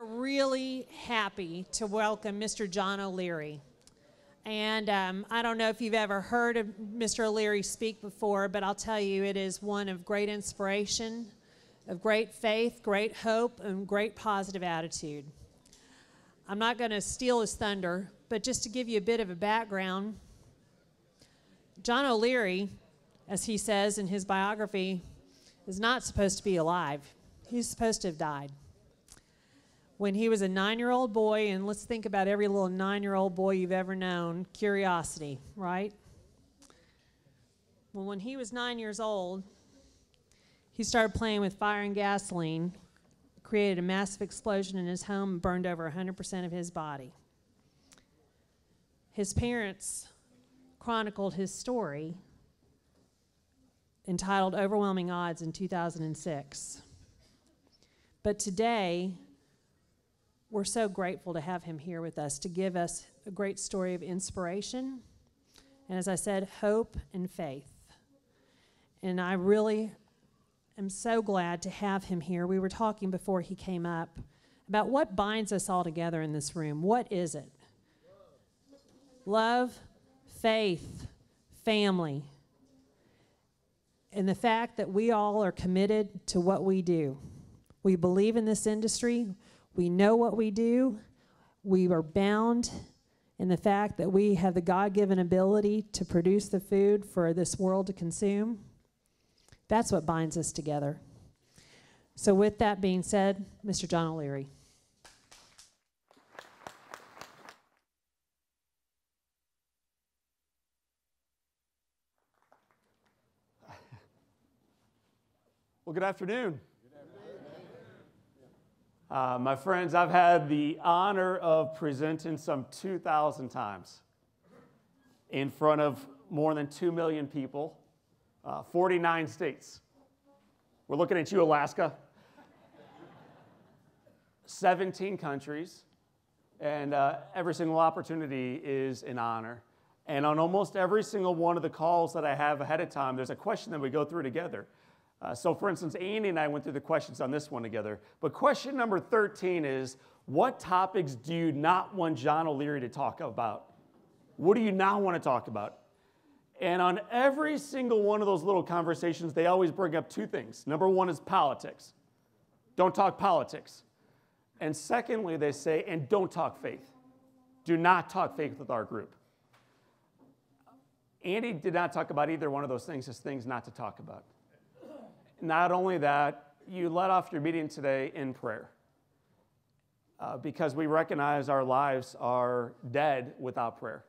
Really happy to welcome Mr. John O'Leary. And I don't know if you've ever heard of Mr. O'Leary speak before, but I'll tell you it is one of great inspiration, of great faith, great hope, and great positive attitude. I'm not going to steal his thunder, but just to give you a bit of a background, John O'Leary, as he says in his biography, is not supposed to be alive. He's supposed to have died. When he was a 9-year-old boy, and let's think about every little 9-year-old boy you've ever known, curiosity, right? Well, when he was 9 years old, he started playing with fire and gasoline, created a massive explosion in his home, and burned over 100% of his body. His parents chronicled his story, entitled Overwhelming Odds, in 2006. But today, we're so grateful to have him here with us to give us a great story of inspiration, and as I said, hope and faith. And I really am so glad to have him here. We were talking before he came up about what binds us all together in this room. What is it? Love, faith, family, and the fact that we all are committed to what we do. We believe in this industry. We know what we do. We are bound in the fact that we have the God-given ability to produce the food for this world to consume. That's what binds us together. So with that being said, Mr. John O'Leary. Well, good afternoon. My friends, I've had the honor of presenting some 2,000 times in front of more than 2 million people, 49 states. We're looking at you, Alaska. 17 countries, and every single opportunity is an honor. And on almost every single one of the calls that I have ahead of time, there's a question that we go through together. So for instance, Andy and I went through the questions on this one together. But question number 13 is, what topics do you not want John O'Leary to talk about? What do you not want to talk about? And on every single one of those little conversations, they always bring up two things. Number one is politics. Don't talk politics. And secondly, they say, and don't talk faith. Do not talk faith with our group. Andy did not talk about either one of those things as things not to talk about. Not only that, you led off your meeting today in prayer because we recognize our lives are dead without prayer,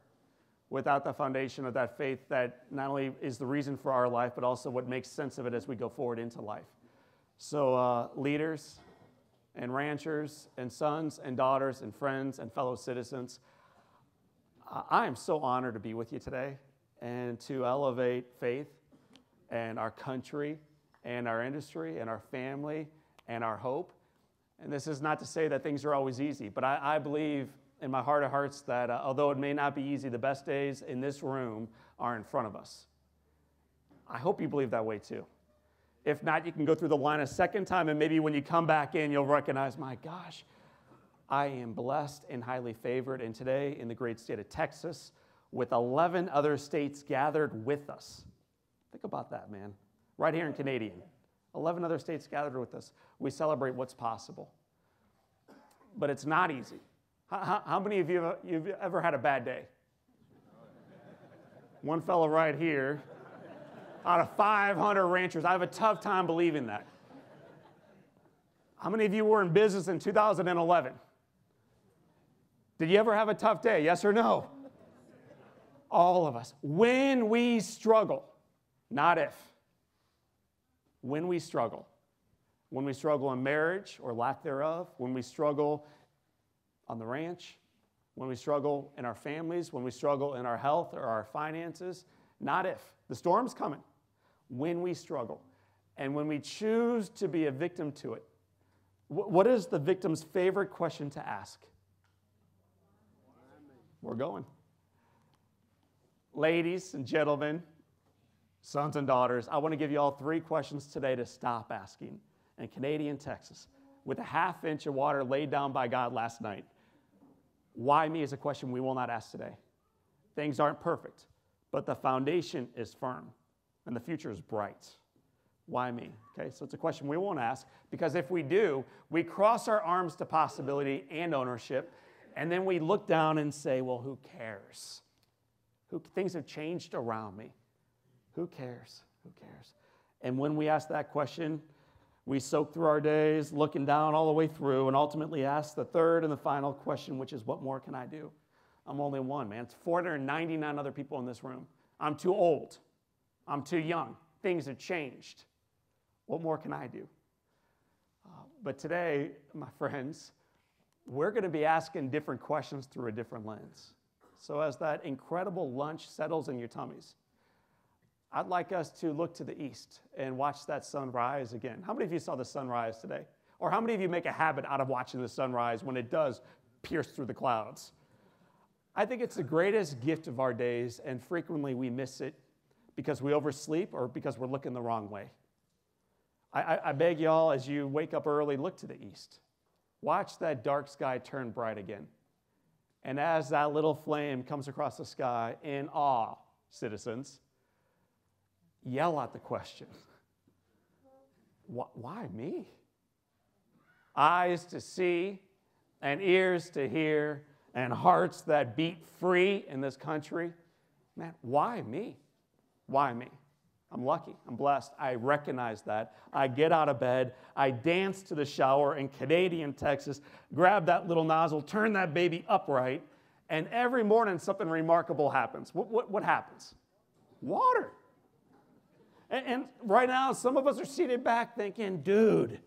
without the foundation of that faith that not only is the reason for our life, but also what makes sense of it as we go forward into life. So leaders and ranchers and sons and daughters and friends and fellow citizens, I am so honored to be with you today and to elevate faith and our country and our industry, and our family, and our hope. And this is not to say that things are always easy, but I believe in my heart of hearts that although it may not be easy, the best days in this room are in front of us. I hope you believe that way too. If not, you can go through the line a second time, and maybe when you come back in, you'll recognize, my gosh, I am blessed and highly favored, and today in the great state of Texas, with 11 other states gathered with us. Think about that, man. Right here in Canadian. 11 other states gathered with us. We celebrate what's possible. But it's not easy. How many of you you've ever had a bad day? One fellow right here. Out of 500 ranchers, I have a tough time believing that. How many of you were in business in 2011? Did you ever have a tough day? Yes or no? All of us. When we struggle, not if. When we struggle in marriage or lack thereof, when we struggle on the ranch, when we struggle in our families, when we struggle in our health or our finances, not if. The storm's coming. When we struggle. And when we choose to be a victim to it, what is the victim's favorite question to ask? We're going. Ladies and gentlemen, sons and daughters, I want to give you all 3 questions today to stop asking. In Canadian Texas, with a ½ inch of water laid down by God last night. Why me is a question we will not ask today. Things aren't perfect, but the foundation is firm and the future is bright. Why me? Okay, so it's a question we won't ask, because if we do, we cross our arms to possibility and ownership, and then we look down and say, well, who cares? Things have changed around me. Who cares? Who cares? And when we ask that question, we soak through our days, looking down all the way through, and ultimately ask the third and the final question, which is, what more can I do? I'm only one, man. It's 499 other people in this room. I'm too old. I'm too young. Things have changed. What more can I do? But today, my friends, we're going to be asking different questions through a different lens. So as that incredible lunch settles in your tummies, I'd like us to look to the east and watch that sun rise again. How many of you saw the sunrise today? Or how many of you make a habit out of watching the sunrise when it does pierce through the clouds? I think it's the greatest gift of our days, and frequently we miss it because we oversleep or because we're looking the wrong way. I beg y'all, as you wake up early, look to the east. Watch that dark sky turn bright again. And as that little flame comes across the sky, in awe, citizens, yell out the question, why me? Eyes to see and ears to hear and hearts that beat free in this country. Man, why me? Why me? I'm lucky. I'm blessed. I recognize that. I get out of bed. I dance to the shower in Canadian Texas, grab that little nozzle, turn that baby upright, and every morning something remarkable happens. What happens? Water. And right now, some of us are seated back thinking, dude,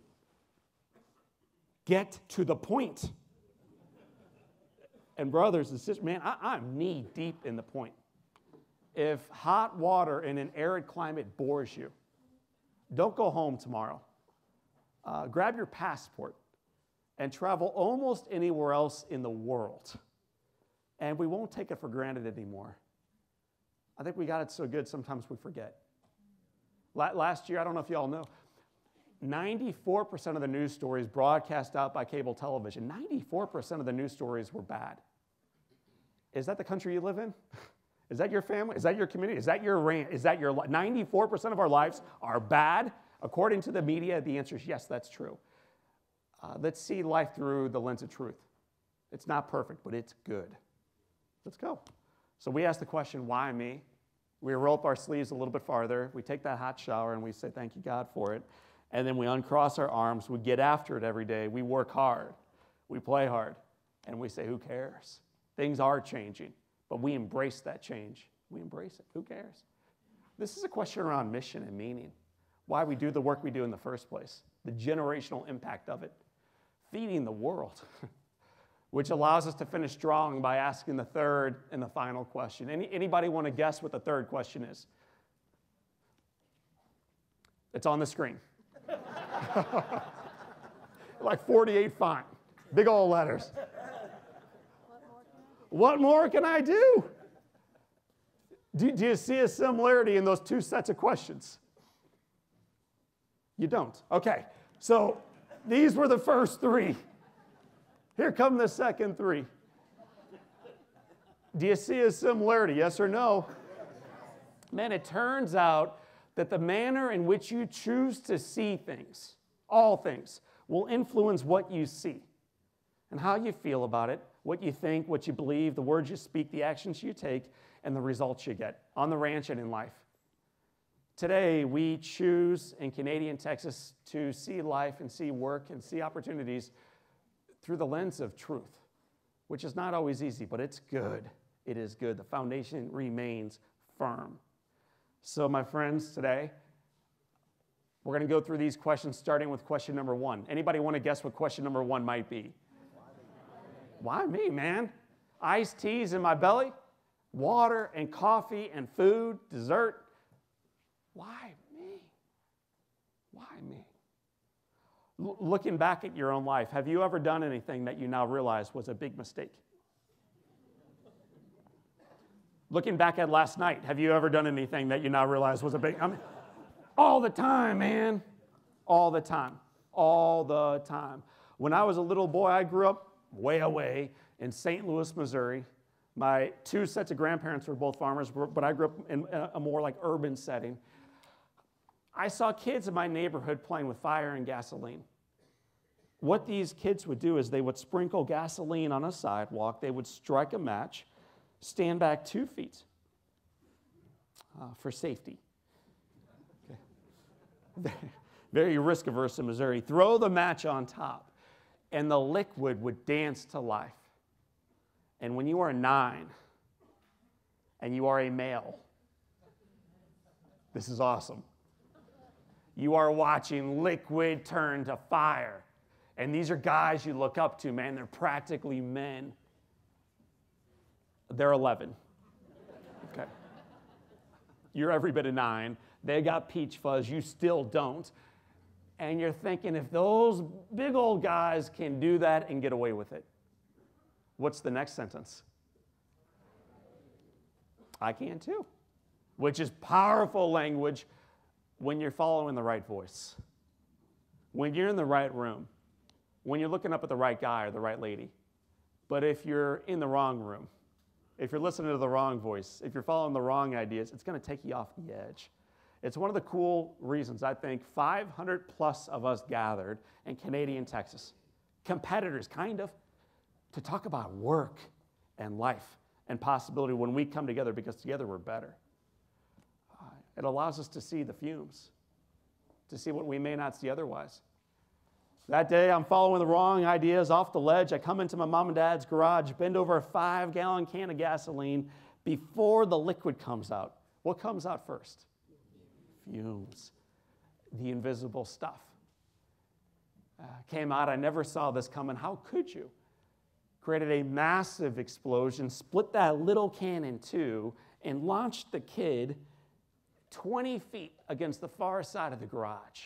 get to the point. And brothers and sisters, man, I'm knee deep in the point. If hot water in an arid climate bores you, don't go home tomorrow. Grab your passport and travel almost anywhere else in the world. And we won't take it for granted anymore. I think we got it so good sometimes we forget. Last year, I don't know if you all know, 94% of the news stories broadcast out by cable television, 94% of the news stories were bad. Is that the country you live in? Is that your family? Is that your community? Is that your rant? Is that your life? 94% of our lives are bad? According to the media, the answer is yes, that's true. Let's see life through the lens of truth. It's not perfect, but it's good. Let's go. So we ask the question, why me? We roll up our sleeves a little bit farther. We take that hot shower and we say, thank you, God, for it. And then we uncross our arms. We get after it every day. We work hard. We play hard. And we say, who cares? Things are changing. But we embrace that change. We embrace it. Who cares? This is a question around mission and meaning. Why we do the work we do in the first place. The generational impact of it. Feeding the world. Which allows us to finish strong by asking the third and the final question. Anybody want to guess what the third question is? It's on the screen. Like 48 font. Big old letters. What more can I do? Do you see a similarity in those two sets of questions? You don't. Okay, so these were the first three. Here come the second three. Do you see a similarity, yes or no? Man, it turns out that the manner in which you choose to see things, all things, will influence what you see and how you feel about it, what you think, what you believe, the words you speak, the actions you take, and the results you get on the ranch and in life. Today, we choose in Canadian Texas to see life and see work and see opportunities through the lens of truth, which is not always easy, but it's good. It is good. The foundation remains firm. So, my friends, today, we're going to go through these questions, starting with question number one. Anybody want to guess what question number one might be? Why me, man? Iced teas in my belly, water and coffee and food, dessert. Why me? Why me? Looking back at your own life, have you ever done anything that you now realize was a big mistake? Looking back at last night, have you ever done anything that you now realize was a big, all the time, man. All the time. all the time. When I was a little boy, I grew up way away in St. Louis, Missouri. My two sets of grandparents were both farmers, but I grew up in a more like urban setting. I saw kids in my neighborhood playing with fire and gasoline. What these kids would do is they would sprinkle gasoline on a sidewalk, they would strike a match, stand back 2 feet for safety. Okay. Very risk-averse in Missouri. Throw the match on top, and the liquid would dance to life. And when you are 9 and you are a male, this is awesome. You are watching liquid turn to fire. And these are guys you look up to, man. They're practically men. They're 11. Okay. You're every bit of 9. They got peach fuzz. You still don't. And you're thinking, if those big old guys can do that and get away with it, what's the next sentence? I can too. Which is powerful language when you're following the right voice, when you're in the right room, when you're looking up at the right guy or the right lady. But if you're in the wrong room, if you're listening to the wrong voice, if you're following the wrong ideas, it's going to take you off the edge. It's one of the cool reasons I think 500 plus of us gathered in Canadian Texas, competitors kind of, to talk about work and life and possibility when we come together, because together we're better. It allows us to see the fumes, to see what we may not see otherwise. That day, I'm following the wrong ideas off the ledge. I come into my mom and dad's garage, bend over a 5-gallon can of gasoline before the liquid comes out. What comes out first? Fumes, the invisible stuff. Came out, I never saw this coming. How could you? Created a massive explosion, split that little can in two, and launched the kid 20 feet against the far side of the garage.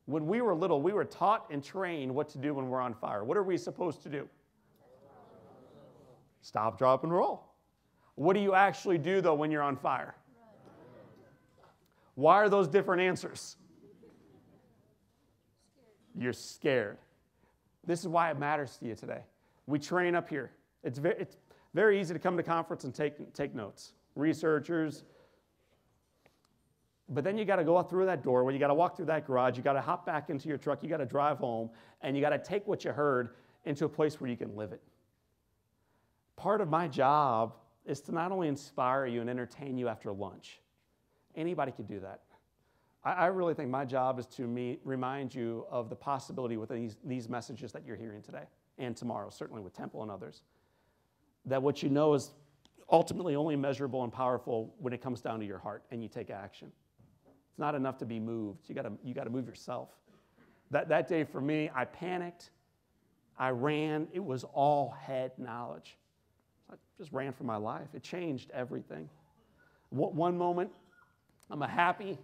When we were little, we were taught and trained what to do when we're on fire. What are we supposed to do? Stop, drop, and roll. What do you actually do, though, when you're on fire? Why are those different answers? You're scared. This is why it matters to you today. We train up here. It's very easy to come to conference and take notes. Researchers. But then you got to go out through that door, you got to walk through that garage, you got to hop back into your truck, you got to drive home, and you got to take what you heard into a place where you can live it. Part of my job is to not only inspire you and entertain you after lunch. Anybody could do that. I really think my job is to remind you of the possibility with these messages that you're hearing today and tomorrow, certainly with Temple and others, that what you know is ultimately only measurable and powerful when it comes down to your heart and you take action. It's not enough to be moved. You got to move yourself. That day for me, I panicked. I ran. It was all head knowledge. I just ran for my life. It changed everything. One moment, I'm happy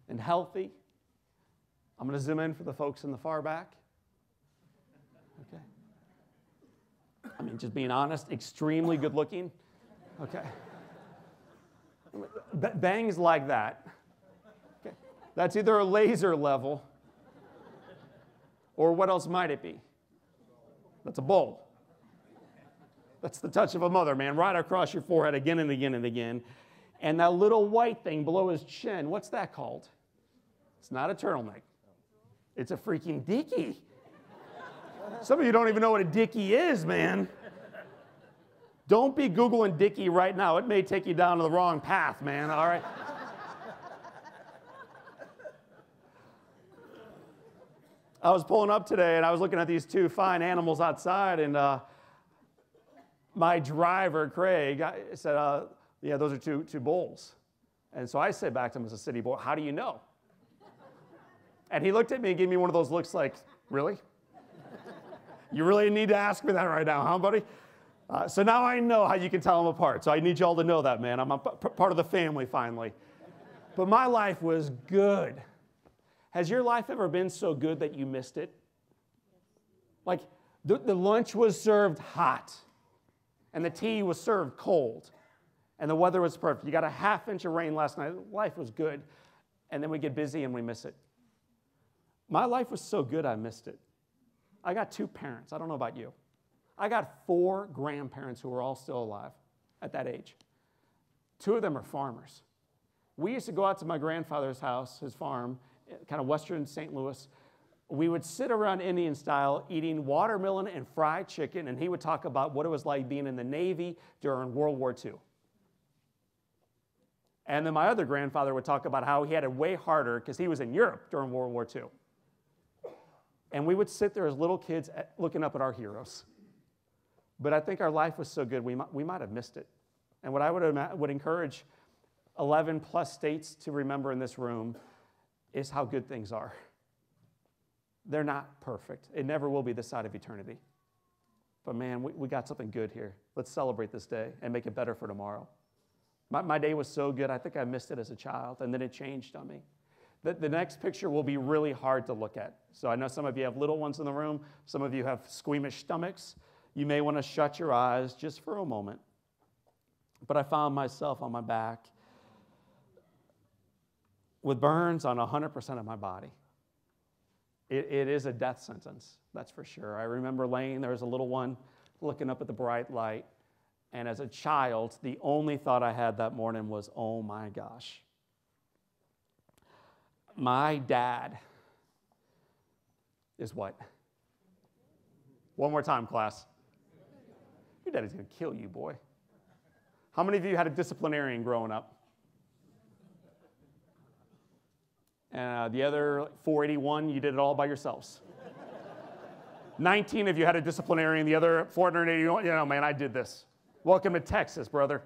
and healthy. I'm going to zoom in for the folks in the far back. Okay. I mean, just being honest, extremely good looking. Okay. Bangs like that. Okay. That's either a laser level, or what else might it be? That's a bowl. That's the touch of a mother, man, right across your forehead again and again and again. And that little white thing below his chin, what's that called? It's not a turtleneck. It's a freaking dickie. Some of you don't even know what a dickie is, man. Don't be Googling dickie right now. It may take you down to the wrong path, man, all right? I was pulling up today, and I was looking at these two fine animals outside, and my driver, Craig, said, yeah, those are two bulls. And so I said back to him as a city boy, how do you know? And he looked at me and gave me one of those looks like, really? You really need to ask me that right now, huh, buddy? So now I know how you can tell them apart. So I need you all to know that, man. I'm a part of the family finally. But my life was good. Has your life ever been so good that you missed it? Like the lunch was served hot, and the tea was served cold, and the weather was perfect. You got a half inch of rain last night. Life was good. And then we get busy and we miss it. My life was so good I missed it. I got 2 parents. I don't know about you. I got 4 grandparents who are all still alive at that age. 2 of them are farmers. We used to go out to my grandfather's house, his farm, kind of western St. Louis. We would sit around Indian style eating watermelon and fried chicken, and he would talk about what it was like being in the Navy during World War II. And then my other grandfather would talk about how he had it way harder because he was in Europe during World War II. And we would sit there as little kids looking up at our heroes. But I think our life was so good, we might have missed it. And what I would encourage 11 plus states to remember in this room is how good things are. They're not perfect. It never will be this side of eternity. But man, we got something good here. Let's celebrate this day and make it better for tomorrow. My day was so good, I think I missed it as a child, and then it changed on me. The next picture will be really hard to look at. So I know some of you have little ones in the room. Some of you have squeamish stomachs. You may want to shut your eyes just for a moment. But I found myself on my back with burns on 100% of my body. It is a death sentence, that's for sure. I remember laying there as a little one, looking up at the bright light. And as a child, the only thought I had that morning was, oh my gosh. My dad is what? One more time, class. Your daddy's going to kill you, boy. How many of you had a disciplinarian growing up? And the other 481, you did it all by yourselves. 19 of you had a disciplinarian. The other 481, man, I did this. Welcome to Texas, brother.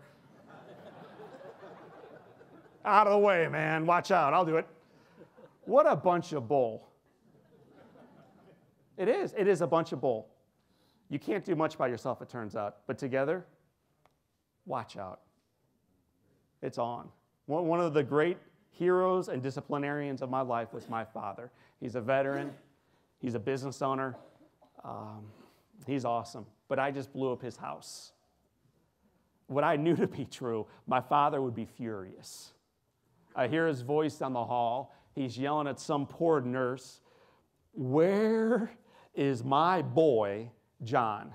Out of the way, man. Watch out. I'll do it. What a bunch of bull. It is. It is a bunch of bull. You can't do much by yourself, it turns out. But together, watch out. It's on. One of the great heroes and disciplinarians of my life was my father. He's a veteran. He's a business owner. He's awesome. But I just blew up his house. What I knew to be true, my father would be furious. I hear his voice down the hall. He's yelling at some poor nurse, "Where is my boy, John?"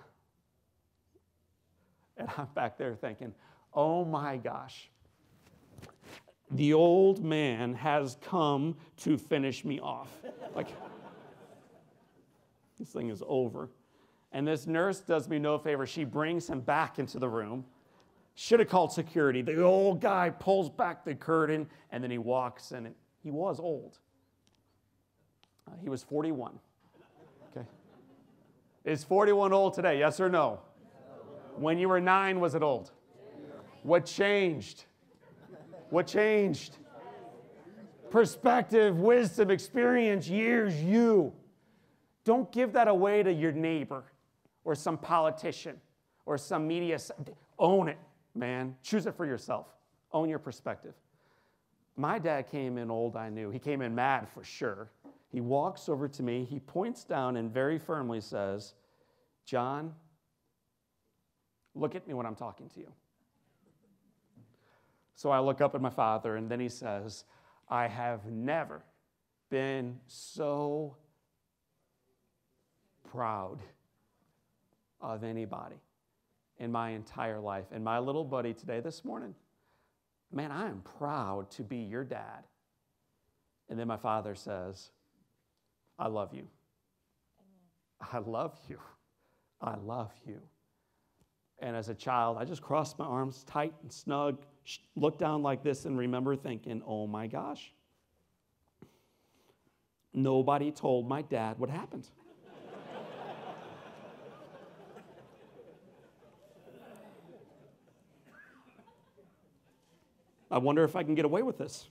And I'm back there thinking, oh my gosh. The old man has come to finish me off. Like, this thing is over. And this nurse does me no favor. She brings him back into the room. Should have called security. The old guy pulls back the curtain, and then he walks in. And he was old. He was 41. Okay. Is 41 old today? Yes or no? When you were 9, was it old? What changed? What changed? Perspective, wisdom, experience, years, you. Don't give that away to your neighbor or some politician or some media. Own it, man. Choose it for yourself. Own your perspective. My dad came in old, I knew. He came in mad for sure. He walks over to me. He points down and very firmly says, "John, look at me when I'm talking to you." So I look up at my father, and then he says, "I have never been so proud of anybody in my entire life." And my little buddy today, this morning, man, I am proud to be your dad. And then my father says, "I love you. I love you. I love you." And as a child, I just crossed my arms tight and snug, looked down like this, and remember thinking, oh my gosh, nobody told my dad what happened. I wonder if I can get away with this.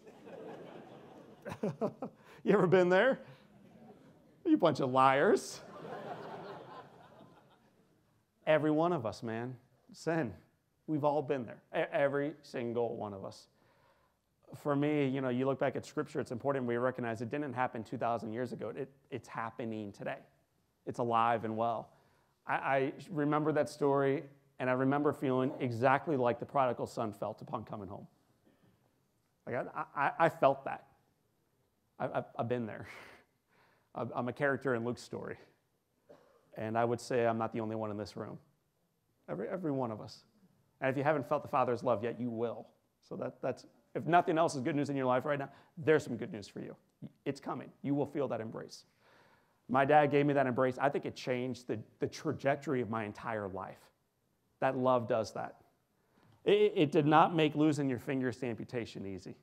You ever been there? You bunch of liars. Every one of us, man. Sin. We've all been there. Every single one of us. For me, you look back at Scripture, it's important we recognize it didn't happen 2,000 years ago. It's happening today. It's alive and well. I remember that story, and I remember feeling exactly like the prodigal son felt upon coming home. Like I felt that. I've been there. I'm a character in Luke's story. And I would say I'm not the only one in this room. Every one of us. And if you haven't felt the Father's love yet, you will. So that's, if nothing else is good news in your life right now, there's some good news for you. It's coming. You will feel that embrace. My dad gave me that embrace. I think it changed the trajectory of my entire life. That love does that. It did not make losing your fingers to amputation easy.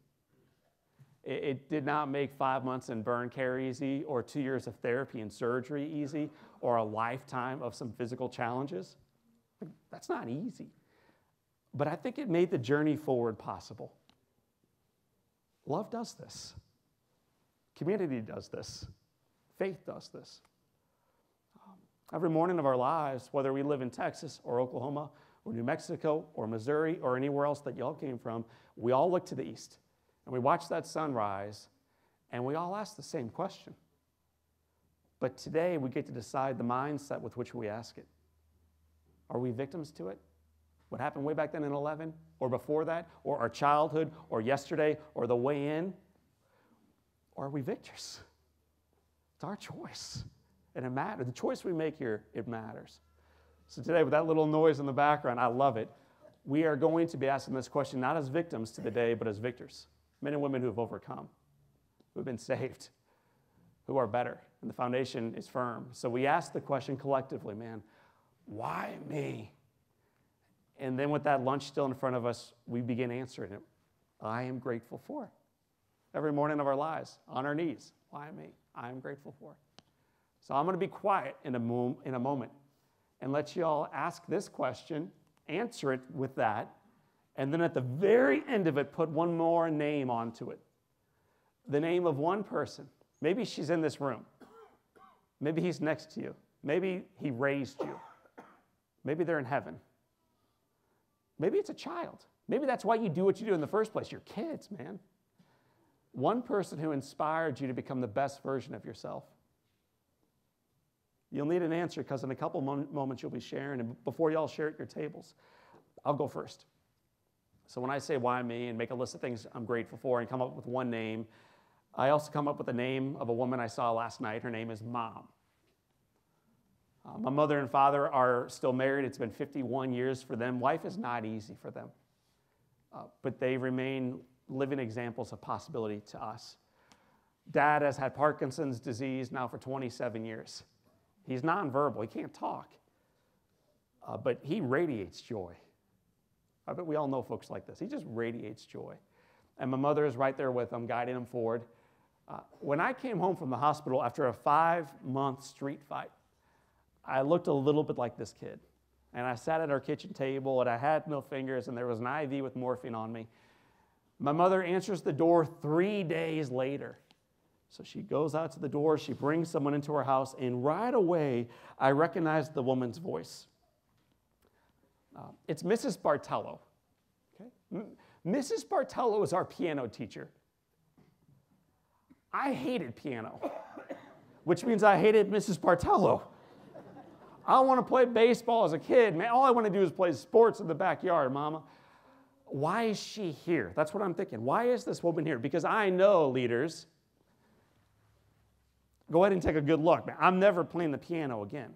It did not make 5 months in burn care easy, or 2 years of therapy and surgery easy, or a lifetime of some physical challenges. That's not easy. But I think it made the journey forward possible. Love does this. Community does this. Faith does this. Every morning of our lives, whether we live in Texas or Oklahoma or New Mexico or Missouri or anywhere else that y'all came from, we all look to the east and we watch that sun rise and we all ask the same question. But today we get to decide the mindset with which we ask it. Are we victims to it? What happened way back then in 11 or before that, or our childhood or yesterday or the way in? Or are we victors? It's our choice. And it matters. The choice we make here, it matters. So today, with that little noise in the background, I love it. We are going to be asking this question not as victims to the day, but as victors. Men and women who have overcome, who have been saved, who are better. And the foundation is firm. So we ask the question collectively, man, why me? And then with that lunch still in front of us, we begin answering it. I am grateful for. Every morning of our lives, on our knees, why me? I am grateful for. So I'm going to be quiet in a moment and let you all ask this question, answer it with that, and then at the very end of it, put one more name onto it. The name of one person. Maybe she's in this room. Maybe he's next to you. Maybe he raised you. Maybe they're in heaven. Maybe it's a child. Maybe that's why you do what you do in the first place. You're kids, man. One person who inspired you to become the best version of yourself. You'll need an answer because in a couple moments you'll be sharing, and before y'all share at your tables, I'll go first. So when I say why me and make a list of things I'm grateful for and come up with one name, I also come up with the name of a woman I saw last night. Her name is Mom. My mother and father are still married. It's been 51 years for them. Life is not easy for them, but they remain living examples of possibility to us. Dad has had Parkinson's disease now for 27 years. He's nonverbal. He can't talk, but he radiates joy. I bet we all know folks like this. He just radiates joy. And my mother is right there with him, guiding him forward. When I came home from the hospital after a 5-month street fight, I looked a little bit like this kid. And I sat at our kitchen table, and I had no fingers, and there was an IV with morphine on me. My mother answers the door 3 days later. So she goes out to the door, she brings someone into her house, and right away, I recognize the woman's voice. It's Mrs. Bartello. Okay? Mrs. Bartello is our piano teacher. I hated piano, which means I hated Mrs. Bartello. I want to play baseball as a kid, man. All I want to do is play sports in the backyard, Mama. Why is she here? That's what I'm thinking. Why is this woman here? Because I know, leaders, go ahead and take a good look. Man, I'm never playing the piano again.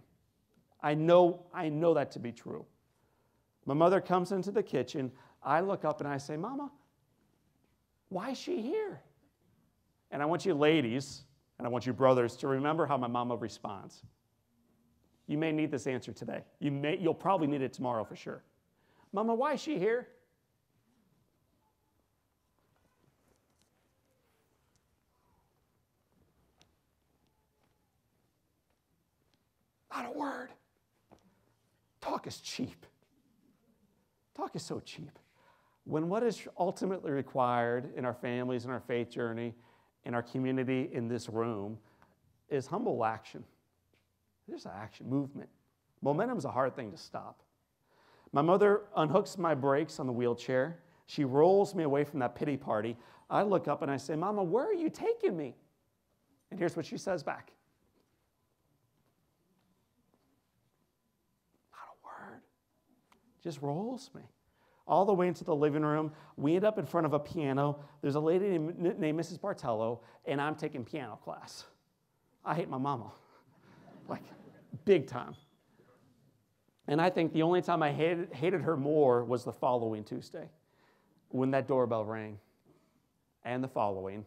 I know that to be true. My mother comes into the kitchen. I look up and I say, Mama, why is she here? And I want you ladies, and I want you brothers, to remember how my mama responds. You may need this answer today. You'll probably need it tomorrow for sure. Mama, why is she here? Not a word. Talk is cheap. Talk is so cheap. When what is ultimately required in our families, in our faith journey, in our community, in this room, is humble action. There's action, movement. Momentum is a hard thing to stop. My mother unhooks my brakes on the wheelchair. She rolls me away from that pity party. I look up and I say, Mama, where are you taking me? And here's what she says back. Not a word. Just rolls me. All the way into the living room. We end up in front of a piano. There's a lady named Mrs. Bartello, and I'm taking piano class. I hate my mama. Like, big time. And I think the only time I hated her more was the following Tuesday, when that doorbell rang, and the following,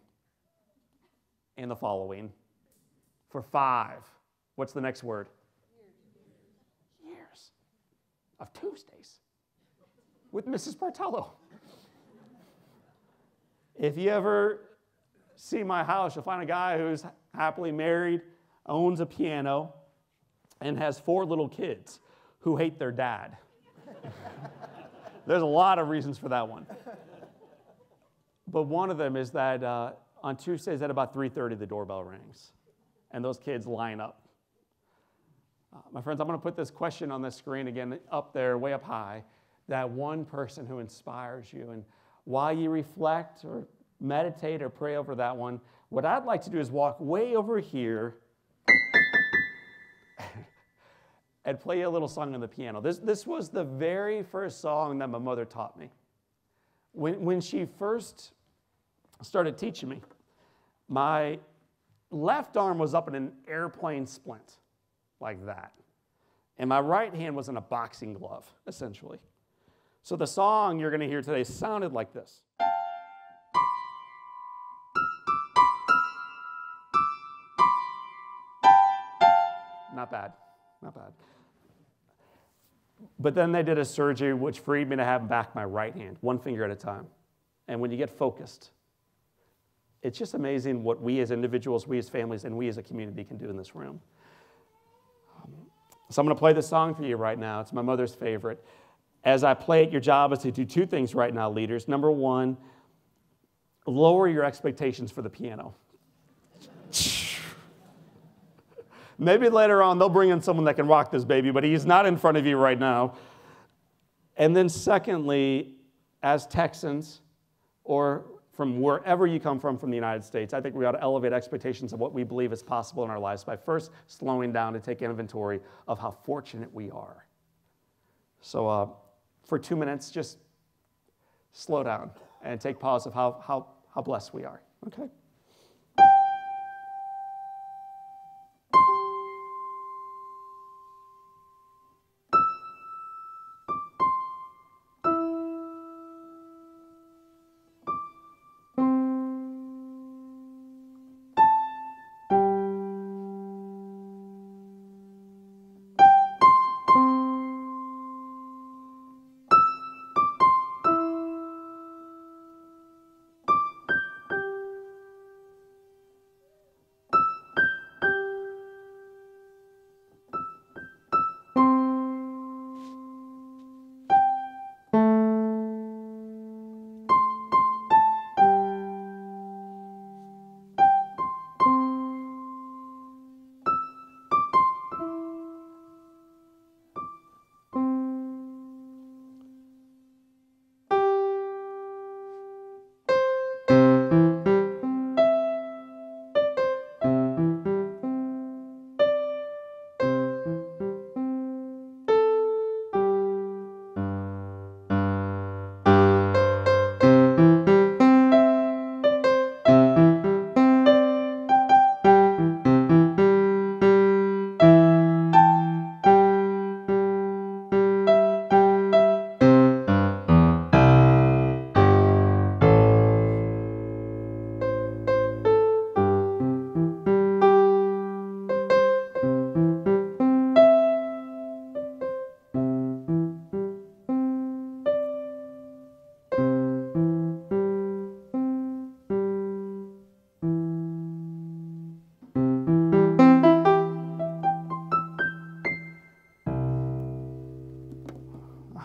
for 5. What's the next word? Years of Tuesdays with Mrs. Bartello. If you ever see my house, you'll find a guy who's happily married, owns a piano, and has 4 little kids who hate their dad. There's a lot of reasons for that one. But one of them is that on Tuesdays at about 3:30, the doorbell rings, and those kids line up. My friends, I'm going to put this question on the screen again, up there, way up high, that one person who inspires you. And while you reflect or meditate or pray over that one, what I'd like to do is walk way over here and play a little song on the piano. This was the very first song that my mother taught me. When she first started teaching me, my left arm was up in an airplane splint, like that. And my right hand was in a boxing glove, essentially. So the song you're going to hear today sounded like this. Not bad, not bad. But then they did a surgery which freed me to have back my right hand, one finger at a time. And when you get focused, it's just amazing what we as individuals, we as families, and we as a community can do in this room. So I'm going to play this song for you right now. It's my mother's favorite. As I play it, your job is to do 2 things right now, leaders. Number 1, lower your expectations for the piano. Maybe later on they'll bring in someone that can rock this baby, but he's not in front of you right now. And then secondly, as Texans, or from wherever you come from the United States, I think we ought to elevate expectations of what we believe is possible in our lives by first slowing down to take inventory of how fortunate we are. So for 2 minutes, just slow down and take pause of how blessed we are, okay?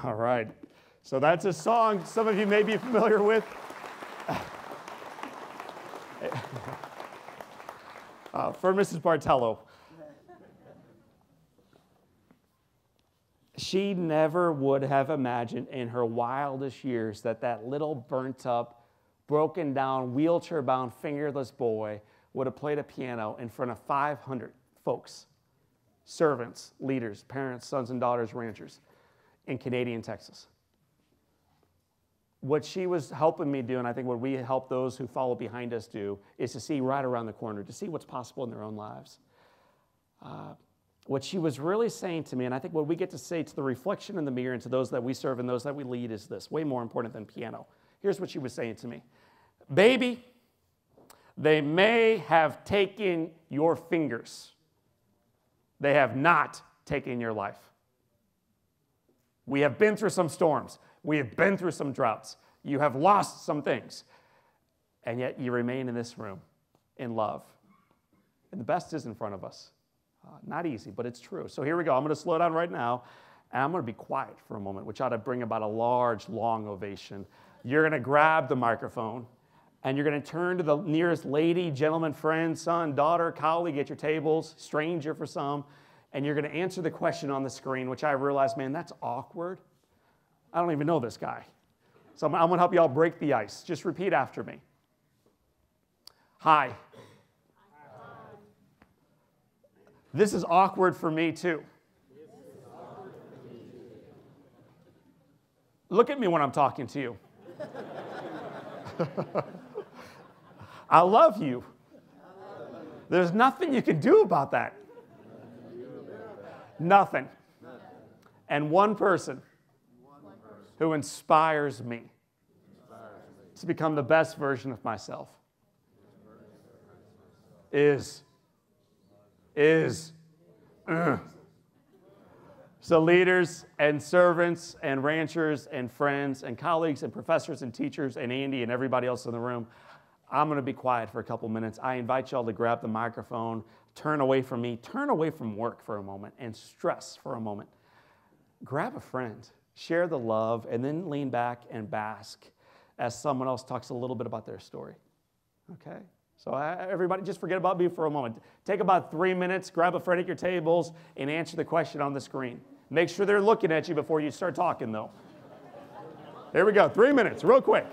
All right. So that's a song some of you may be familiar with. For Mrs. Bartello. She never would have imagined in her wildest years that that little burnt up, broken down, wheelchair-bound, fingerless boy would have played a piano in front of 500 folks, servants, leaders, parents, sons and daughters, ranchers in Canadian Texas. what she was helping me do, and I think what we help those who follow behind us do, is to see right around the corner, to see what's possible in their own lives. What she was really saying to me, and I think what we get to say to the reflection in the mirror and to those that we serve and those that we lead, is this, way more important than piano. Here's what she was saying to me. Baby, they may have taken your fingers. They have not taken your life. We have been through some storms. We have been through some droughts. You have lost some things. And yet you remain in this room in love. And the best is in front of us. Not easy, but it's true. So here we go. I'm going to slow down right now, and I'm going to be quiet for a moment, which ought to bring about a large, long ovation. You're going to grab the microphone, and you're going to turn to the nearest lady, gentleman, friend, son, daughter, colleague at your tables, stranger for some, and you're going to answer the question on the screen, which I realized, man, that's awkward. I don't even know this guy. So I'm going to help you all break the ice. Just repeat after me. Hi. This is awkward for me too. Look at me when I'm talking to you. I love you. There's nothing you can do about that. Nothing. And one person who inspires me to become the best version of myself is. So leaders and servants and ranchers and friends and colleagues and professors and teachers and Andy and everybody else in the room, I'm going to be quiet for a couple minutes. I invite y'all to grab the microphone, turn away from me, turn away from work for a moment and stress for a moment. Grab a friend, share the love, and then lean back and bask as someone else talks a little bit about their story. Okay? So everybody just forget about me for a moment. Take about 3 minutes, grab a friend at your tables, and answer the question on the screen. Make sure they're looking at you before you start talking, though. Here we go, 3 minutes, real quick.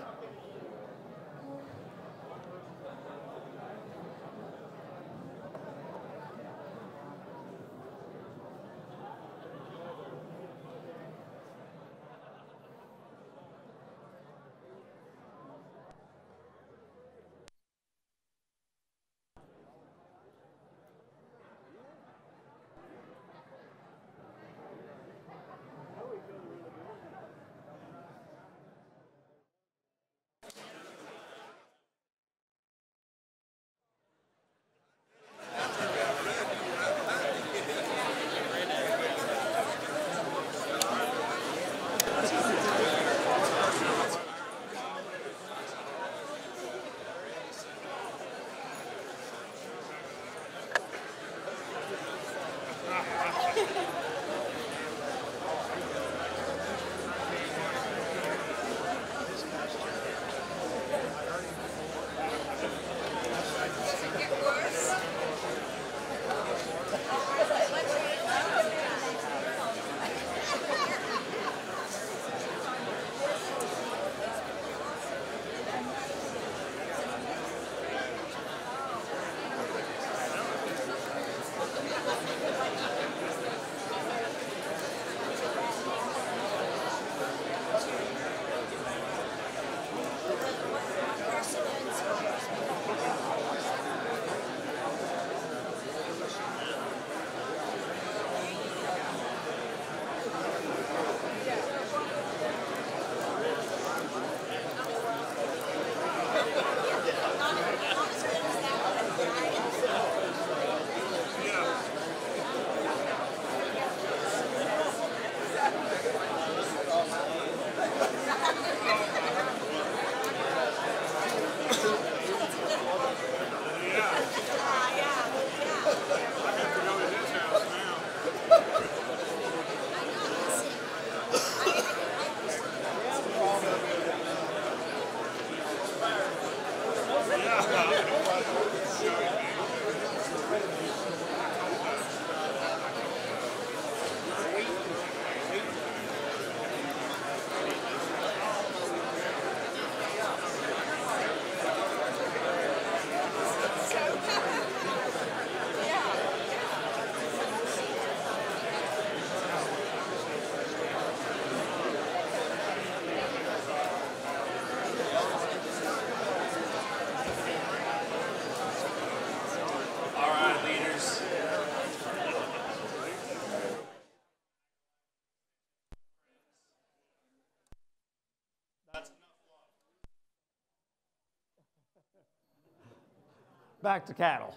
back to cattle.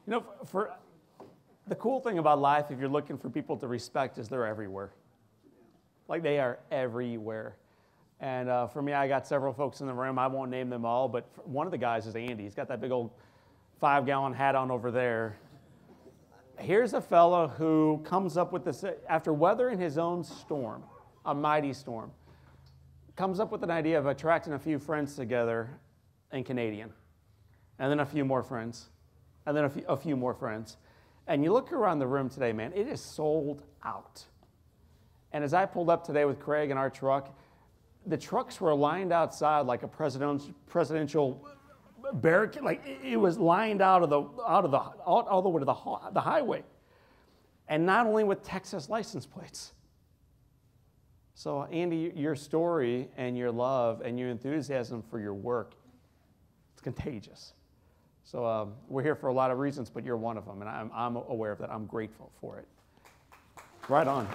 You know, for the cool thing about life, if you're looking for people to respect, is they're everywhere. Like, they are everywhere. And for me, I got several folks in the room. I won't name them all, but one of the guys is Andy. He's got that big old 5-gallon hat on over there. Here's a fellow who comes up with this, after weathering his own storm, a mighty storm, comes up with an idea of attracting a few friends together in Canadian, and then a few more friends, and then a few more friends. And you look around the room today, man, it is sold out. And as I pulled up today with Craig in our truck, the trucks were lined outside like a presidential barricade. Like, it was lined all the way to the highway. And not only with Texas license plates. So, Andy, your story and your love and your enthusiasm for your work, it's contagious. So we're here for a lot of reasons, but you're one of them, and I'm aware of that. I'm grateful for it. Right on.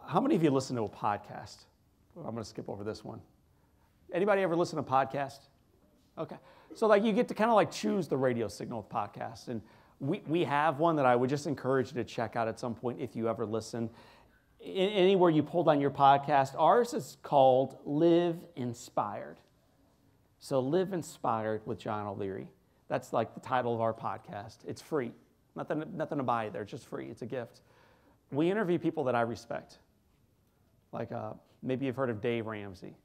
How many of you listen to a podcast? Well, I'm going to skip over this one. Anybody ever listen to a podcast? Okay. So like, you get to kind of like choose the radio signal with podcasts. And we have one that I would just encourage you to check out at some point if you ever listen. Anywhere you pulled on your podcast, ours is called Live Inspired. So Live Inspired with John O'Leary. That's like the title of our podcast. It's free. Nothing to buy there, it's just free. It's a gift. We interview people that I respect. Like maybe you've heard of Dave Ramsey.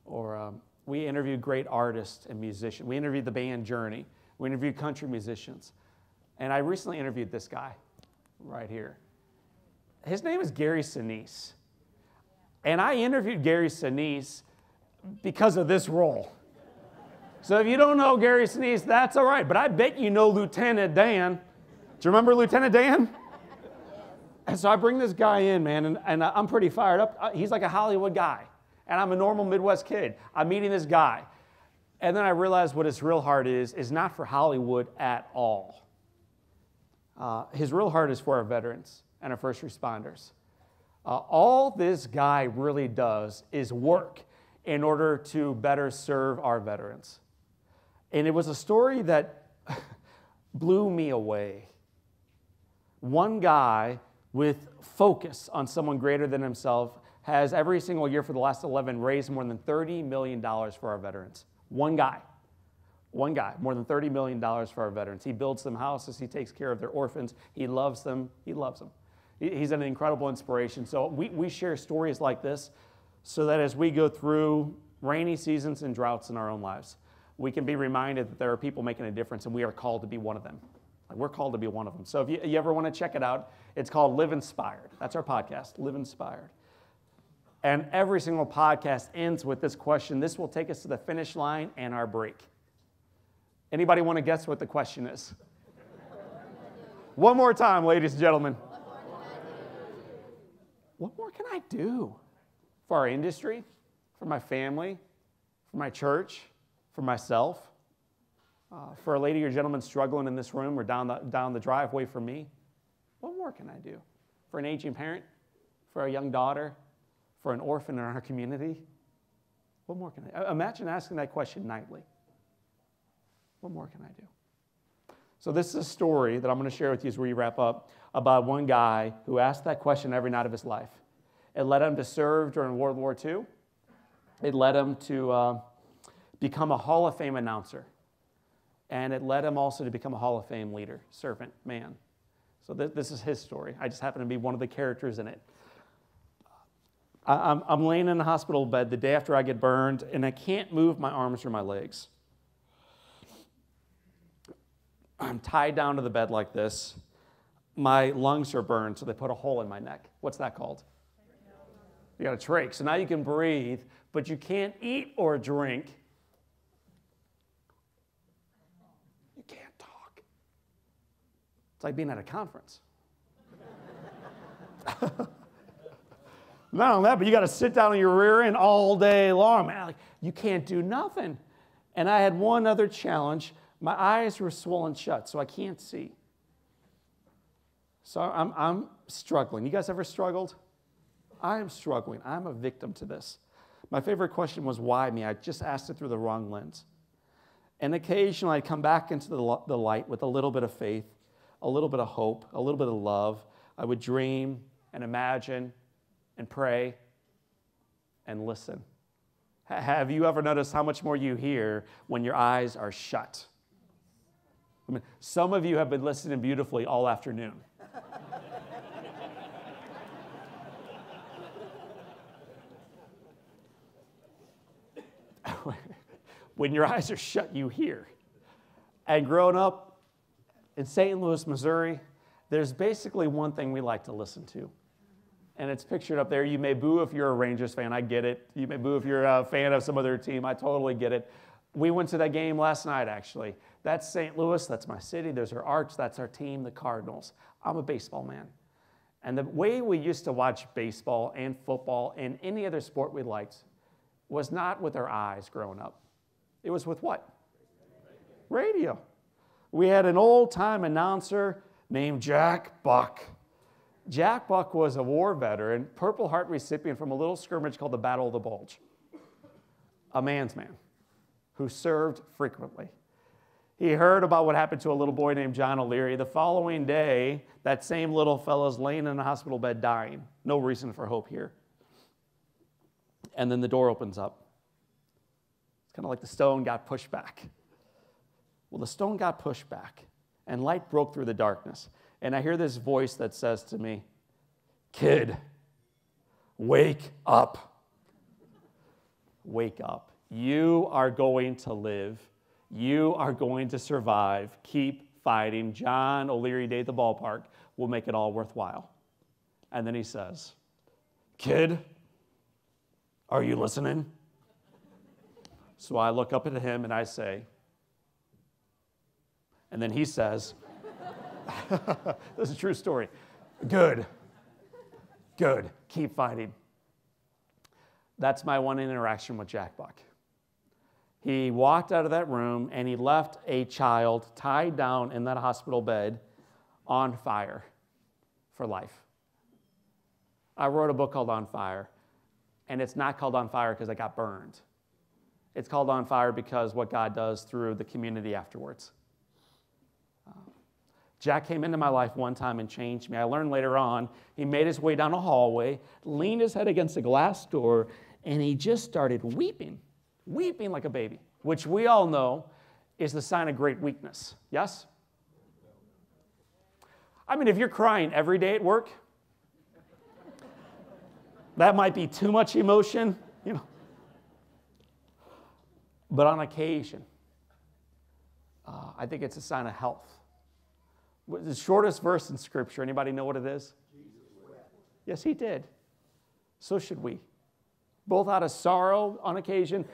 Or we interview great artists and musicians. We interviewed the band Journey. We interviewed country musicians. And I recently interviewed this guy right here. His name is Gary Sinise. And I interviewed Gary Sinise because of this role. So if you don't know Gary Sinise, that's all right. But I bet you know Lieutenant Dan. Do you remember Lieutenant Dan? And so I bring this guy in, man, and I'm pretty fired up. He's like a Hollywood guy. And I'm a normal Midwest kid. I'm meeting this guy. And then I realized what his real heart is not for Hollywood at all. His real heart is for our veterans and our first responders. All this guy really does is work in order to better serve our veterans. And it was a story that blew me away. One guy with focus on someone greater than himself has every single year for the last 11 raised more than $30 million for our veterans. One guy, more than $30 million for our veterans. He builds them houses. He takes care of their orphans. He loves them. He's an incredible inspiration. So we share stories like this so that as we go through rainy seasons and droughts in our own lives, we can be reminded that there are people making a difference, and we are called to be one of them. We're called to be one of them. So if you ever want to check it out, it's called Live Inspired. That's our podcast, Live Inspired. And every single podcast ends with this question. This will take us to the finish line and our break. Anybody want to guess what the question is? One more time, ladies and gentlemen. What more can I do for our industry, for my family, for my church, for myself, for a lady or gentleman struggling in this room or down the driveway from me? What more can I do? For an aging parent, for a young daughter, for an orphan in our community? What more can I do? Imagine asking that question nightly. What more can I do? So this is a story that I'm going to share with you as we wrap up about one guy who asked that question every night of his life. It led him to serve during World War II. It led him to become a Hall of Fame announcer. And it led him also to become a Hall of Fame leader, servant, man. So this is his story. I just happen to be one of the characters in it. I'm laying in a hospital bed the day after I get burned, and I can't move my arms or my legs. I'm tied down to the bed like this. My lungs are burned, so they put a hole in my neck. What's that called? You got a trach. So now you can breathe, but you can't eat or drink. You can't talk. It's like being at a conference. Not only that, but you got to sit down on your rear end all day long, man. Like, you can't do nothing. And I had one other challenge. My eyes were swollen shut, so I can't see. So I'm struggling. You guys ever struggled? I am struggling. I'm a victim to this. My favorite question was, why me? I just asked it through the wrong lens. And occasionally I'd come back into the light with a little bit of faith, a little bit of hope, a little bit of love. I would dream and imagine and pray and listen. Have you ever noticed how much more you hear when your eyes are shut? I mean, some of you have been listening beautifully all afternoon. When your eyes are shut, you hear. And growing up in St. Louis, Missouri, there's basically one thing we like to listen to. And it's pictured up there. You may boo if you're a Rangers fan. I get it. You may boo if you're a fan of some other team. I totally get it. We went to that game last night, actually. That's St. Louis. That's my city. There's our arch. That's our team, the Cardinals. I'm a baseball man. And the way we used to watch baseball and football and any other sport we liked was not with our eyes growing up. It was with what? Radio. We had an old-time announcer named Jack Buck. Jack Buck was a war veteran, Purple Heart recipient from a little skirmish called the Battle of the Bulge. A man's man who served frequently. He heard about what happened to a little boy named John O'Leary. The following day, that same little fellow's laying in a hospital bed dying. No reason for hope here. And then the door opens up. It's kind of like the stone got pushed back. Well, the stone got pushed back, and light broke through the darkness. And I hear this voice that says to me, "Kid, wake up. Wake up. You are going to live. You are going to survive. Keep fighting. John O'Leary Day at the ballpark will make it all worthwhile." And then he says, "Kid, are you listening?" So I look up at him and I say, and then he says, this is a true story, "Good, good, keep fighting." That's my one interaction with Jack Buck. He walked out of that room and he left a child tied down in that hospital bed on fire for life. I wrote a book called On Fire, and it's not called On Fire because I got burned. It's called On Fire because what God does through the community afterwards. Jack came into my life one time and changed me. I learned later on, he made his way down a hallway, leaned his head against a glass door, and he just started weeping like a baby, which we all know is the sign of great weakness. Yes? I mean, if you're crying every day at work, that might be too much emotion, you know. But on occasion, I think it's a sign of health. The shortest verse in Scripture, anybody know what it is? Yes, he did. So should we. Both out of sorrow on occasion,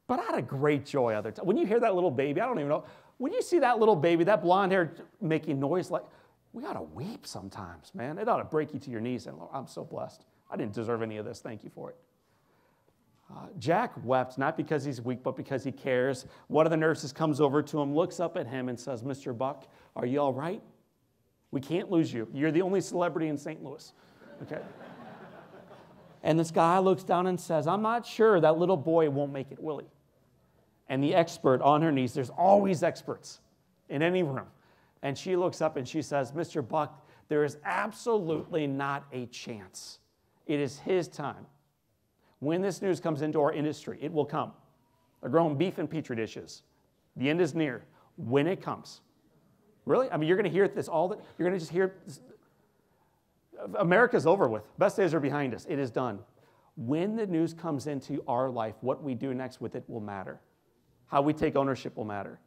but out of great joy other times. When you hear that little baby, I don't even know, when you see that little baby, that blonde hair making noise, like, we ought to weep sometimes, man. It ought to break you to your knees. And I'm so blessed. I didn't deserve any of this. Thank you for it. Jack wept, not because he's weak, but because he cares. One of the nurses comes over to him, looks up at him, and says, "Mr. Buck, are you all right? We can't lose you. You're the only celebrity in St. Louis." Okay. And this guy looks down and says, "I'm not sure that little boy won't make it, will he?" And the expert on her knees, there's always experts in any room. And she looks up and she says, "Mr. Buck, there is absolutely not a chance. It is his time. When this news comes into our industry, it will come. They're growing beef in Petri dishes. The end is near. When it comes." Really? I mean, you're going to hear this you're going to just hear this. America's over with. Best days are behind us. It is done. When the news comes into our life, what we do next with it will matter. How we take ownership will matter.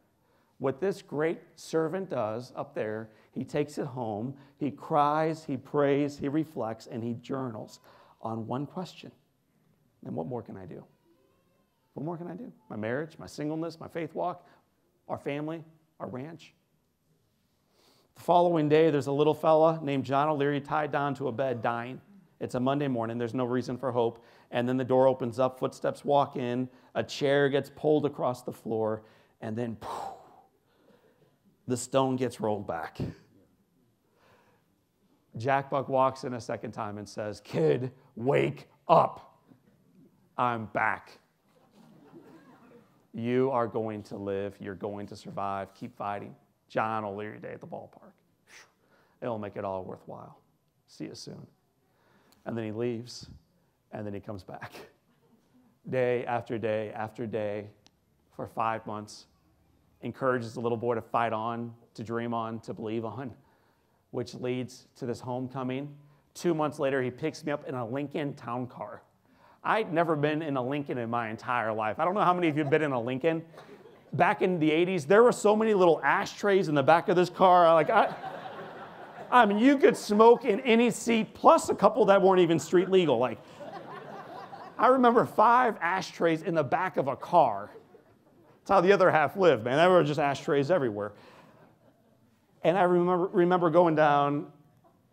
What this great servant does up there, he takes it home, he cries, he prays, he reflects, and he journals on one question. And what more can I do? What more can I do? My marriage, my singleness, my faith walk, our family, our ranch. The following day, there's a little fella named John O'Leary tied down to a bed dying. It's a Monday morning. There's no reason for hope. And then the door opens up, footsteps walk in, a chair gets pulled across the floor, and then poof, the stone gets rolled back. Jack Buck walks in a second time and says, "Kid, wake up. I'm back. You are going to live. You're going to survive. Keep fighting. John O'Leary Day at the ballpark. It'll make it all worthwhile. See you soon." And then he leaves, and then he comes back. Day after day after day for 5 months, encourages the little boy to fight on, to dream on, to believe on, which leads to this homecoming. 2 months later, he picks me up in a Lincoln town car. I'd never been in a Lincoln in my entire life. I don't know how many of you have been in a Lincoln. Back in the 80s, there were so many little ashtrays in the back of this car. I mean, you could smoke in any seat, plus a couple that weren't even street legal. I remember 5 ashtrays in the back of a car. That's how the other half lived, man. There were just ashtrays everywhere. And I remember going down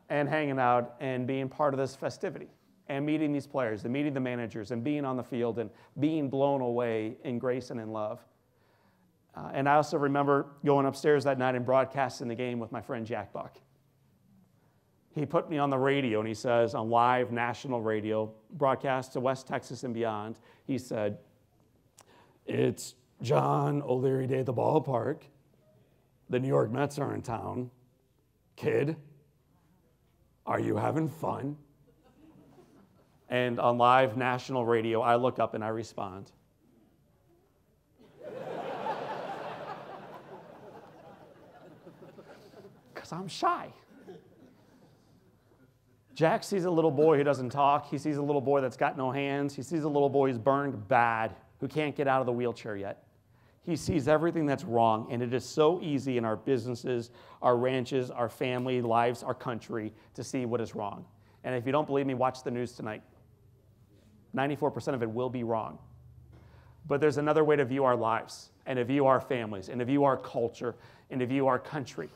and hanging out and being part of this festivity and meeting these players and meeting the managers and being on the field and being blown away in grace and in love. And I also remember going upstairs that night and broadcasting the game with my friend Jack Buck. He put me on the radio, and he says, on live national radio, broadcast to West Texas and beyond, he said, "It's John O'Leary Day at the ballpark. The New York Mets are in town. Kid, are you having fun?" And on live national radio, I look up and I respond. Because I'm shy. Jack sees a little boy who doesn't talk. He sees a little boy that's got no hands. He sees a little boy who's burned bad, who can't get out of the wheelchair yet. He sees everything that's wrong, and it is so easy in our businesses, our ranches, our family lives, our country to see what is wrong. And if you don't believe me, watch the news tonight. 94% of it will be wrong. But there's another way to view our lives, and to view our families, and to view our culture, and to view our country.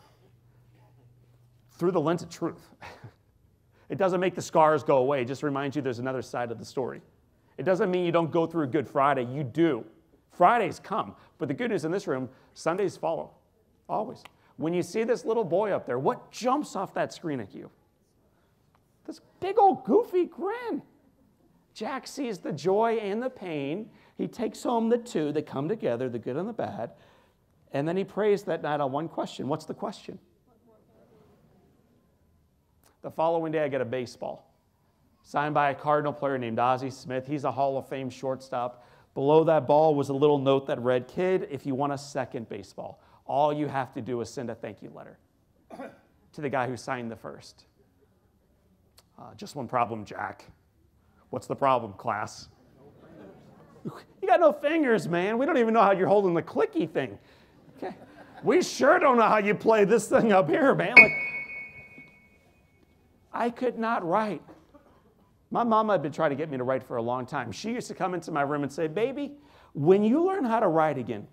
Through the lens of truth. It doesn't make the scars go away. It just reminds you there's another side of the story. It doesn't mean you don't go through Good Friday. You do. Fridays come. But the good news in this room, Sundays follow. Always. When you see this little boy up there, what jumps off that screen at you? This big old goofy grin. Jack sees the joy and the pain. He takes home the two that come together, the good and the bad. And then he prays that night on one question. What's the question? The following day, I get a baseball signed by a Cardinal player named Ozzie Smith. He's a Hall of Fame shortstop. Below that ball was a little note that read, "Kid, if you want a second baseball, all you have to do is send a thank you letter to the guy who signed the first." Just one problem, Jack. What's the problem, class? You got no fingers, man. We don't even know how you're holding the clicky thing. Okay. We sure don't know how you play this thing up here, man. I could not write. My mama had been trying to get me to write for a long time. She used to come into my room and say, "Baby, when you learn how to write again,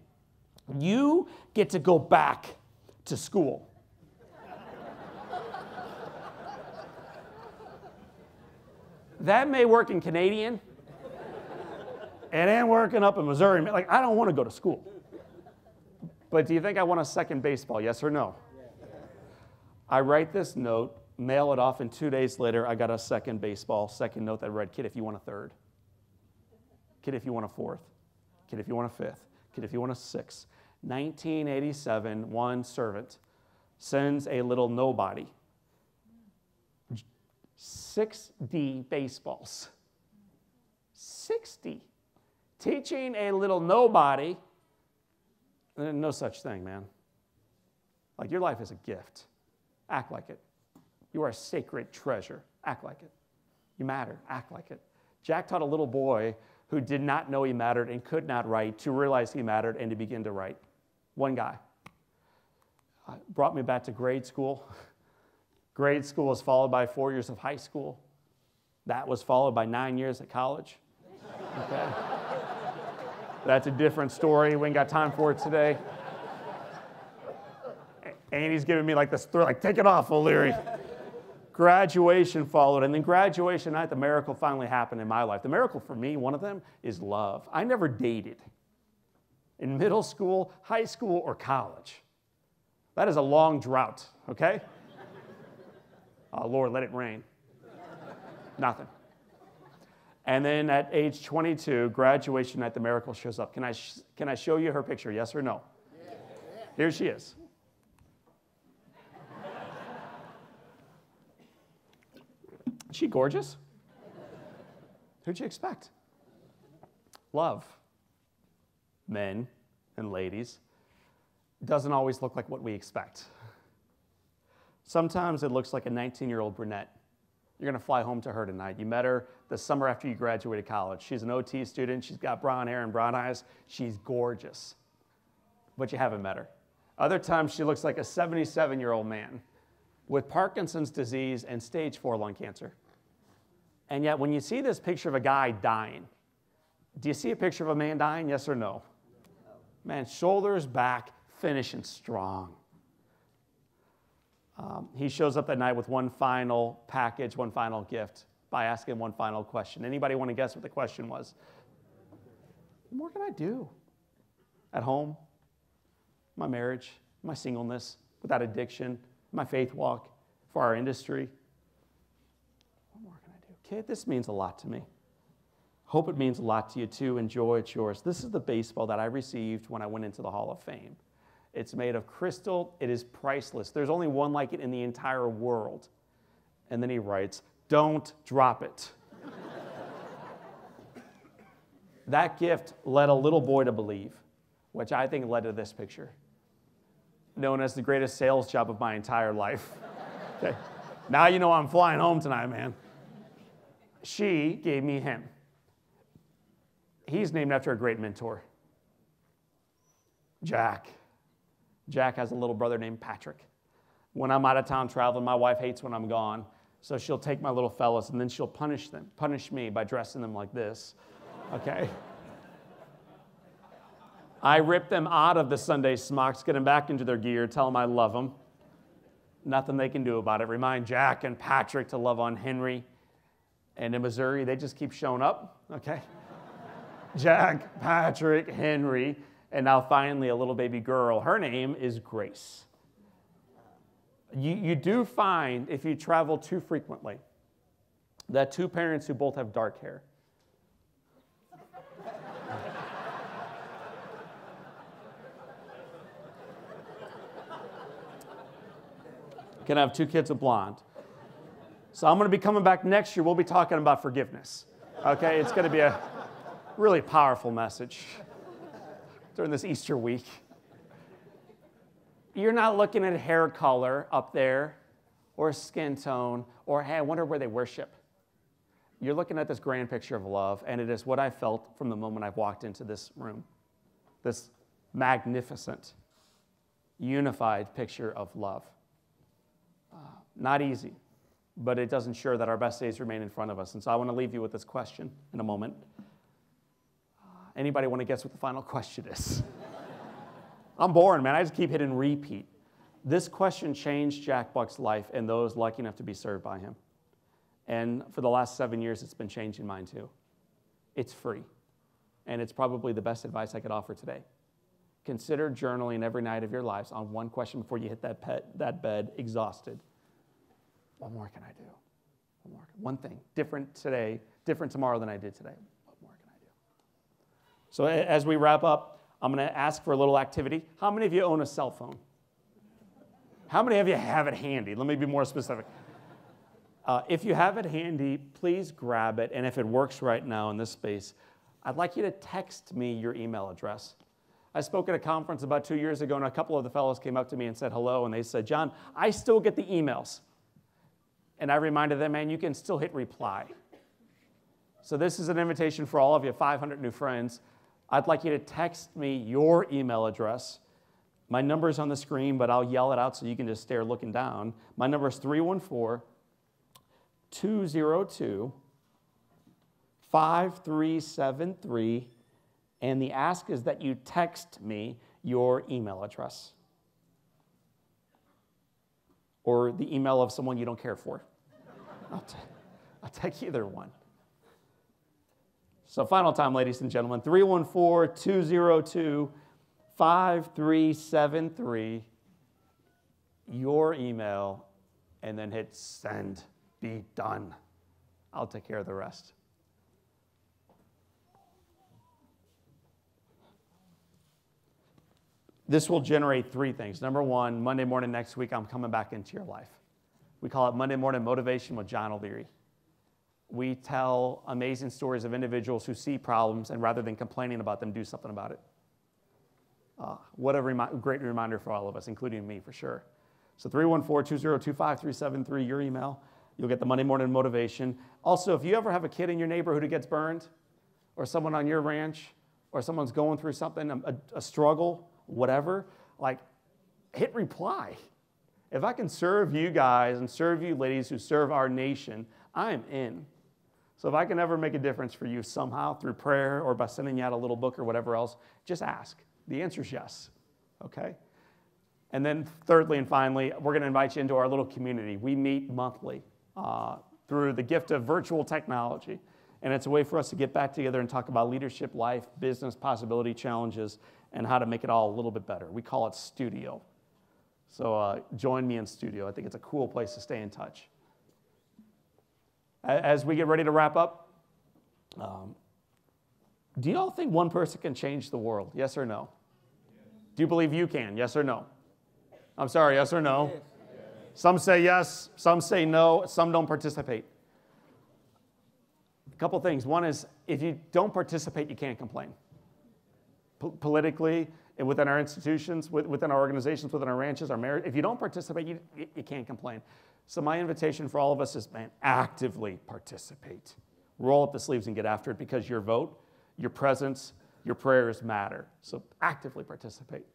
you get to go back to school." That may work in Canadian. It ain't working up in Missouri. I don't want to go to school. But do you think I want a second baseball, yes or no? I write this note, mail it off, and 2 days later, I got a second baseball, second note that read, "Kid, if you want a third. Kid, if you want a fourth. Kid, if you want a fifth. Kid, if you want a sixth." 1987, one servant sends a little nobody 60 baseballs. 60. Teaching a little nobody, no such thing, man. Your life is a gift. Act like it. You are a sacred treasure. Act like it. You matter. Act like it. Jack taught a little boy who did not know he mattered and could not write to realize he mattered and to begin to write. One guy. Brought me back to grade school. Grade school was followed by 4 years of high school. That was followed by 9 years at college. Okay? That's a different story. We ain't got time for it today. And he's giving me this thrill, take it off, O'Leary. Graduation followed, and then graduation night, the miracle finally happened in my life. The miracle for me, one of them, is love. I never dated in middle school, high school, or college. That is a long drought, okay? Oh, Lord, let it rain. Nothing. And then at age 22, graduation night, the miracle shows up. Can I show you her picture, yes or no? Yeah. Here she is. Is she gorgeous? Who'd you expect? Love, men and ladies, doesn't always look like what we expect. Sometimes it looks like a 19-year-old brunette. You're going to fly home to her tonight. You met her the summer after you graduated college. She's an OT student. She's got brown hair and brown eyes. She's gorgeous, but you haven't met her. Other times she looks like a 77-year-old man with Parkinson's disease and stage 4 lung cancer. And yet when you see this picture of a guy dying, do you see a picture of a man dying, yes or no? Man, shoulders back, finishing strong. He shows up that night with one final package, one final gift by asking one final question. Anybody want to guess what the question was? What more can I do? At home, my marriage, my singleness, without addiction, my faith walk, for our industry. What more can I do? Kid, this means a lot to me. Hope it means a lot to you too. Enjoy, it's yours. This is the baseball that I received when I went into the Hall of Fame. It's made of crystal. It is priceless. There's only one like it in the entire world. And then he writes, don't drop it. That gift led a little boy to believe, which I think led to this picture, known as the greatest sales job of my entire life. Okay. Now you know I'm flying home tonight, man. She gave me him. He's named after a great mentor, Jack. Jack has a little brother named Patrick. When I'm out of town traveling, my wife hates when I'm gone, so she'll take my little fellas and then she'll punish me by dressing them like this, okay? I rip them out of the Sunday smocks, get them back into their gear, tell them I love them. Nothing they can do about it. Remind Jack and Patrick to love on Henry. And in Missouri, they just keep showing up, okay? Jack, Patrick, Henry, and now finally a little baby girl. Her name is Grace. You do find, if you travel too frequently, that two parents who both have dark hair can have two kids with blonde. So I'm going to be coming back next year. We'll be talking about forgiveness. Okay? It's going to be a really powerful message during this Easter week. You're not looking at hair color up there or skin tone or, hey, I wonder where they worship. You're looking at this grand picture of love, and it is what I felt from the moment I walked into this room. This magnificent, unified picture of love. Not easy, but it does ensure that our best days remain in front of us. And so I want to leave you with this question in a moment. Anybody want to guess what the final question is? I'm boring, man. I just keep hitting repeat. This question changed Jack Buck's life and those lucky enough to be served by him. And for the last 7 years, it's been changing mine too. It's free. And it's probably the best advice I could offer today. Consider journaling every night of your lives on one question before you hit that bed exhausted. What more can I do? One thing. Different today, different tomorrow than I did today. What more can I do? So as we wrap up, I'm going to ask for a little activity. How many of you own a cell phone? How many of you have it handy? Let me be more specific. If you have it handy, please grab it. And if it works right now in this space, I'd like you to text me your email address. I spoke at a conference about 2 years ago, and a couple of the fellows came up to me and said hello, and they said, John, I still get the emails. And I reminded them, man, you can still hit reply. So this is an invitation for all of you, 500 new friends. I'd like you to text me your email address. My number is on the screen, but I'll yell it out so you can just stare looking down. My number is 314-202-5373, and the ask is that you text me your email address or the email of someone you don't care for. I'll take either one. So final time, ladies and gentlemen, 314-202-5373. your email, and then hit send. Be done. I'll take care of the rest. This will generate three things. Number one, Monday morning next week, I'm coming back into your life. We call it Monday Morning Motivation with John O'Leary. We tell amazing stories of individuals who see problems, and rather than complaining about them, do something about it. What a great reminder for all of us, including me, for sure. So 314-202-5373, your email. You'll get the Monday Morning Motivation. Also, if you ever have a kid in your neighborhood who gets burned, or someone on your ranch, or someone's going through something, a struggle, whatever, like, hit reply. If I can serve you guys and serve you ladies who serve our nation, I'm in. So if I can ever make a difference for you somehow through prayer or by sending you out a little book or whatever else, just ask. The answer is yes, okay? And then thirdly and finally, we're going to invite you into our little community. We meet monthly through the gift of virtual technology. And it's a way for us to get back together and talk about leadership, life, business, possibility, challenges, and how to make it all a little bit better. We call it Studio. So join me in Studio. I think it's a cool place to stay in touch. As we get ready to wrap up, do you all think one person can change the world? Yes or no? Do you believe you can? Yes or no? I'm sorry, yes or no? Yes. Some say yes, some say no, some don't participate. A couple things. One is, if you don't participate, you can't complain. Politically, and within our institutions, within our organizations, within our ranches, our marriage, if you don't participate, you can't complain. So my invitation for all of us is, man, actively participate. Roll up the sleeves and get after it, because your vote, your presence, your prayers matter. So actively participate.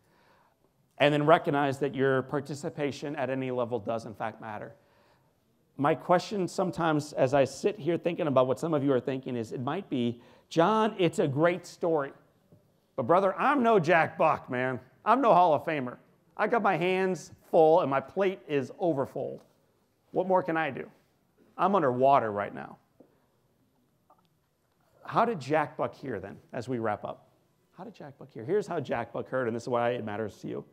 And then recognize that your participation at any level does in fact matter. My question sometimes as I sit here thinking about what some of you are thinking is, it might be, John, it's a great story. But brother, I'm no Jack Buck, man. I'm no Hall of Famer. I got my hands full and my plate is overfull. What more can I do? I'm underwater right now. How did Jack Buck hear then, as we wrap up? How did Jack Buck hear? Here's how Jack Buck heard, and this is why it matters to you.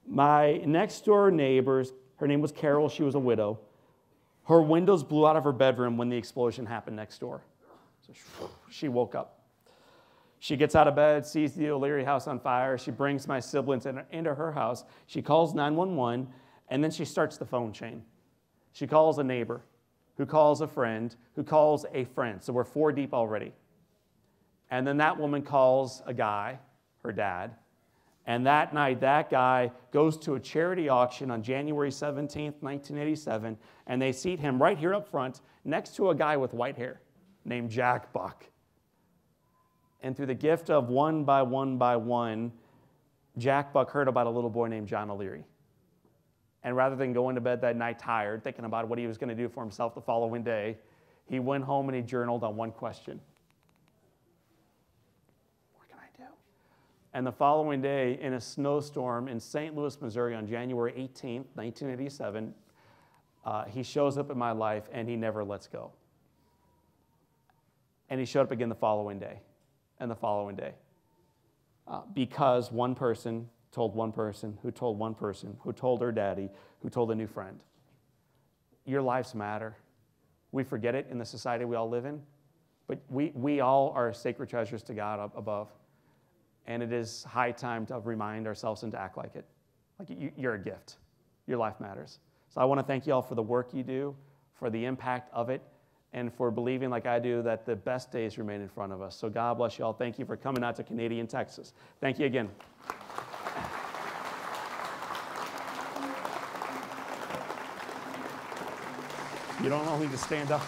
My next door neighbors, her name was Carol, she was a widow. Her windows blew out of her bedroom when the explosion happened next door. So she woke up. She gets out of bed, sees the O'Leary house on fire. She brings my siblings into her house. She calls 911, and then she starts the phone chain. She calls a neighbor, who calls a friend, who calls a friend. So we're 4 deep already. And then that woman calls a guy, her dad. And that night, that guy goes to a charity auction on January 17th, 1987, and they seat him right here up front next to a guy with white hair named Jack Buck. And through the gift of one by one, Jack Buck heard about a little boy named John O'Leary. And rather than going to bed that night tired, thinking about what he was going to do for himself the following day, he went home and he journaled on one question. What can I do? And the following day, in a snowstorm in St. Louis, Missouri on January 18th, 1987, he shows up in my life and he never lets go. And he showed up again the following day and the following day. Because one person told one person, who told one person, who told her daddy, who told a new friend. Your lives matter. We forget it in the society we all live in, but we all are sacred treasures to God up above. And it is high time to remind ourselves and to act like it. Like you're a gift. Your life matters. So I want to thank you all for the work you do, for the impact of it, and for believing like I do that the best days remain in front of us. So God bless you all. Thank you for coming out to Canadian Texas. Thank you again. You don't all need to stand up.